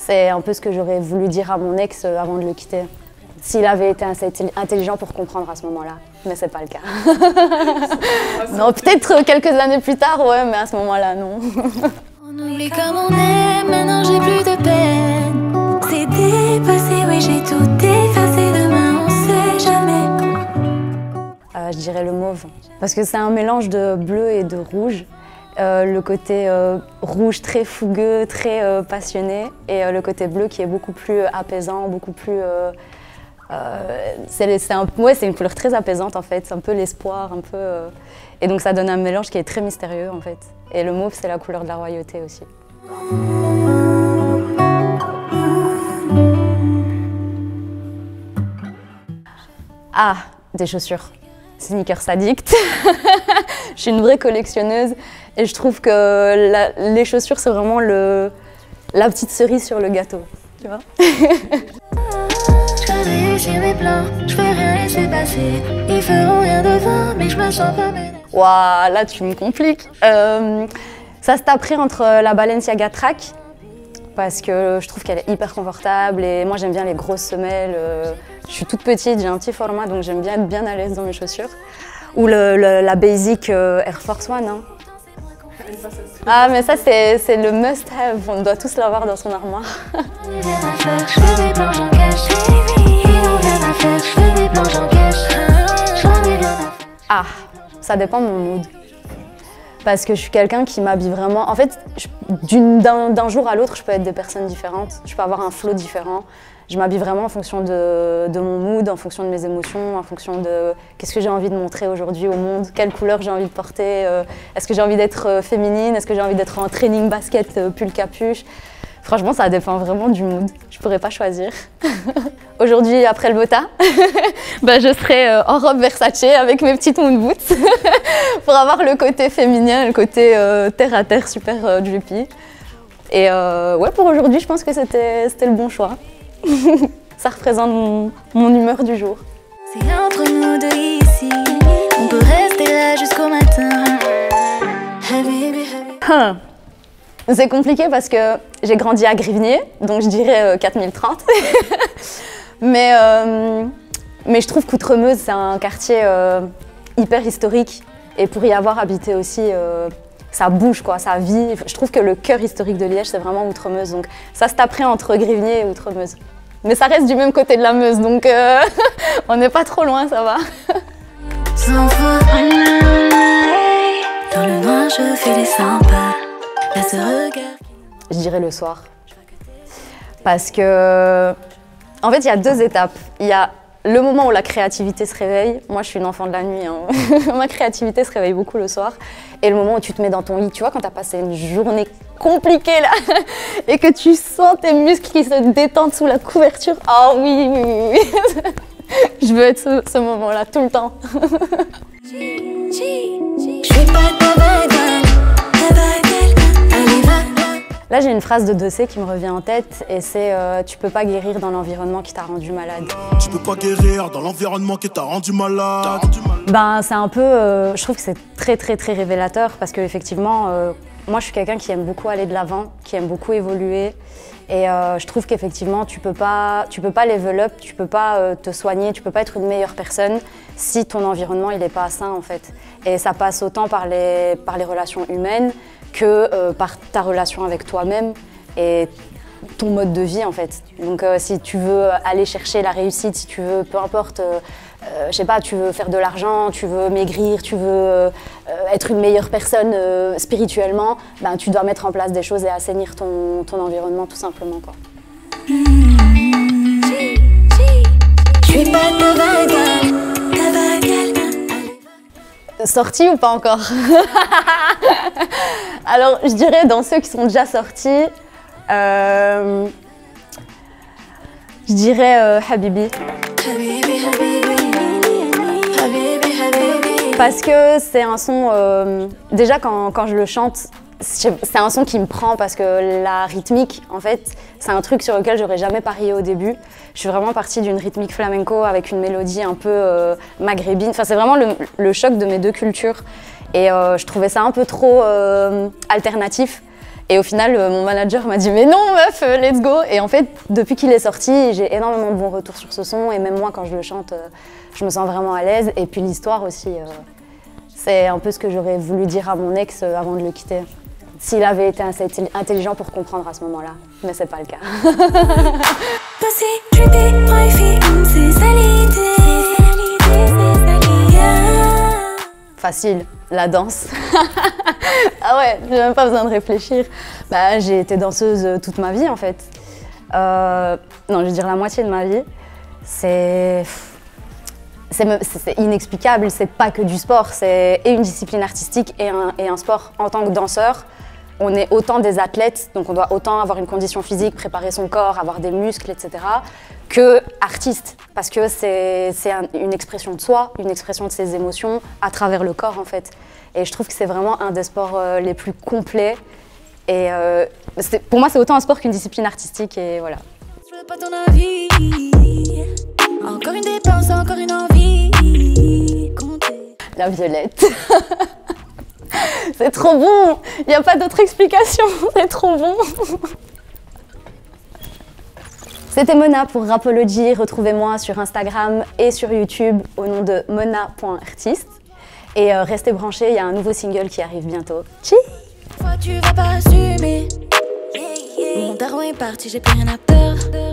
C'est un peu ce que j'aurais voulu dire à mon ex avant de le quitter. S'il avait été assez intelligent pour comprendre à ce moment-là, mais c'est pas le cas. Non, peut-être quelques années plus tard, ouais, mais à ce moment-là, non. On oublie comme on est, maintenant j'ai plus de peine. C'est dépassé, oui, j'ai tout effacé, demain on sait jamais. Je dirais le mauve, parce que c'est un mélange de bleu et de rouge. Le côté rouge très fougueux, très passionné, et le côté bleu qui est beaucoup plus apaisant, beaucoup plus... c'est une couleur très apaisante en fait, c'est un peu l'espoir, un peu... Et donc ça donne un mélange qui est très mystérieux en fait. Et le mauve, c'est la couleur de la royauté aussi. Ah, des chaussures. Sneakers addict. Je suis une vraie collectionneuse et je trouve que les chaussures, c'est vraiment la petite cerise sur le gâteau. Tu vois. Je réussis mes plans, je peux rien laisser passer. Ils feront rien devant, mais je me sens pas menacée. Waouh, là tu me compliques. Ça se taperait entre la Balenciaga Track, parce que je trouve qu'elle est hyper confortable et moi j'aime bien les grosses semelles. Je suis toute petite, j'ai un petit format, donc j'aime bien être bien à l'aise dans mes chaussures. Ou la basic Air Force One. Hein. Ah mais ça c'est le must-have, on doit tous l'avoir dans son armoire. Ah, ça dépend de mon mood. Parce que je suis quelqu'un qui m'habille vraiment... En fait, d'un jour à l'autre, je peux être des personnes différentes. Je peux avoir un flow différent. Je m'habille vraiment en fonction de mon mood, en fonction de mes émotions, en fonction de qu'est-ce que j'ai envie de montrer aujourd'hui au monde, quelle couleur j'ai envie de porter, est-ce que j'ai envie d'être féminine, est-ce que j'ai envie d'être en training basket, pull capuche. Franchement, ça dépend vraiment du mood. Je pourrais pas choisir. Aujourd'hui, après le Bota, je serai en robe Versace avec mes petites moon boots pour avoir le côté féminin, le côté terre à terre, super drippy. Et ouais, pour aujourd'hui, je pense que c'était le bon choix. Ça représente mon humeur du jour. C'est entre nous deux ici, on peut rester là jusqu'au matin. C'est compliqué parce que j'ai grandi à Grivnier, donc je dirais 4030. mais je trouve qu'Outremeuse, c'est un quartier hyper historique. Et pour y avoir habité aussi, ça bouge, quoi, ça vit. Je trouve que le cœur historique de Liège, c'est vraiment Outremeuse. Donc ça se taperait entre Grivnier et Outremeuse. Mais ça reste du même côté de la Meuse, donc on n'est pas trop loin, ça va. Sans foi, dans le noir, je fais les 100 pas. Là, ce regard... Je dirais le soir. Parce que, en fait, il y a deux étapes. Il y a le moment où la créativité se réveille. Moi, je suis une enfant de la nuit. Hein. Ma créativité se réveille beaucoup le soir. Et le moment où tu te mets dans ton lit, tu vois, quand tu as passé une journée compliquée, là, et que tu sens tes muscles qui se détendent sous la couverture. Oh oui, oui, oui, oui. Je veux être ce moment-là, tout le temps. Je suis pas ta vague. Là, j'ai une phrase de Dossé qui me revient en tête et c'est tu peux pas guérir dans l'environnement qui t'a rendu malade. Tu peux pas guérir dans l'environnement qui t'a rendu malade. Ben, c'est un peu, je trouve que c'est très très très révélateur parce que effectivement, moi je suis quelqu'un qui aime beaucoup aller de l'avant, qui aime beaucoup évoluer et je trouve qu'effectivement tu peux pas level up, tu peux pas te soigner, tu peux pas être une meilleure personne si ton environnement il est pas sain en fait. Et ça passe autant par les relations humaines que par ta relation avec toi-même et ton mode de vie en fait. Donc si tu veux aller chercher la réussite, si tu veux, peu importe, je sais pas, tu veux faire de l'argent, tu veux maigrir, tu veux être une meilleure personne spirituellement, ben, tu dois mettre en place des choses et assainir ton environnement tout simplement, quoi. Je suis pas ta vague. Sortis ou pas encore? Alors, je dirais dans ceux qui sont déjà sortis, je dirais Habibi. Parce que c'est un son, déjà quand je le chante, c'est un son qui me prend parce que la rythmique, en fait, c'est un truc sur lequel j'aurais jamais parié au début. Je suis vraiment partie d'une rythmique flamenco avec une mélodie un peu maghrébine. Enfin, c'est vraiment le choc de mes deux cultures. Et je trouvais ça un peu trop alternatif. Et au final, mon manager m'a dit mais non meuf, let's go. Et en fait, depuis qu'il est sorti, j'ai énormément de bons retours sur ce son. Et même moi, quand je le chante, je me sens vraiment à l'aise. Et puis l'histoire aussi, c'est un peu ce que j'aurais voulu dire à mon ex avant de le quitter. S'il avait été assez intelligent pour comprendre à ce moment-là. Mais c'est pas le cas. Facile, la danse. Ah ouais, j'ai même pas besoin de réfléchir. Bah, j'ai été danseuse toute ma vie en fait. Non, je veux dire la moitié de ma vie. C'est inexplicable, c'est pas que du sport, c'est une discipline artistique et un sport. En tant que danseur, on est autant des athlètes, donc on doit autant avoir une condition physique, préparer son corps, avoir des muscles, etc., que artiste, parce que c'est une expression de soi, une expression de ses émotions à travers le corps en fait. Et je trouve que c'est vraiment un des sports les plus complets. Et pour moi, c'est autant un sport qu'une discipline artistique et voilà. Je veux pas ton avis. Encore une dépense, encore une envie. La violette. C'est trop bon. Il n'y a pas d'autre explication. C'est trop bon. C'était Mona pour Rapology. Retrouvez-moi sur Instagram et sur YouTube au nom de mona.artiste. Et restez branchés, il y a un nouveau single qui arrive bientôt. Tchii. Tu vas pas assumer. Mon daron est parti, j'ai plus rien à perdre.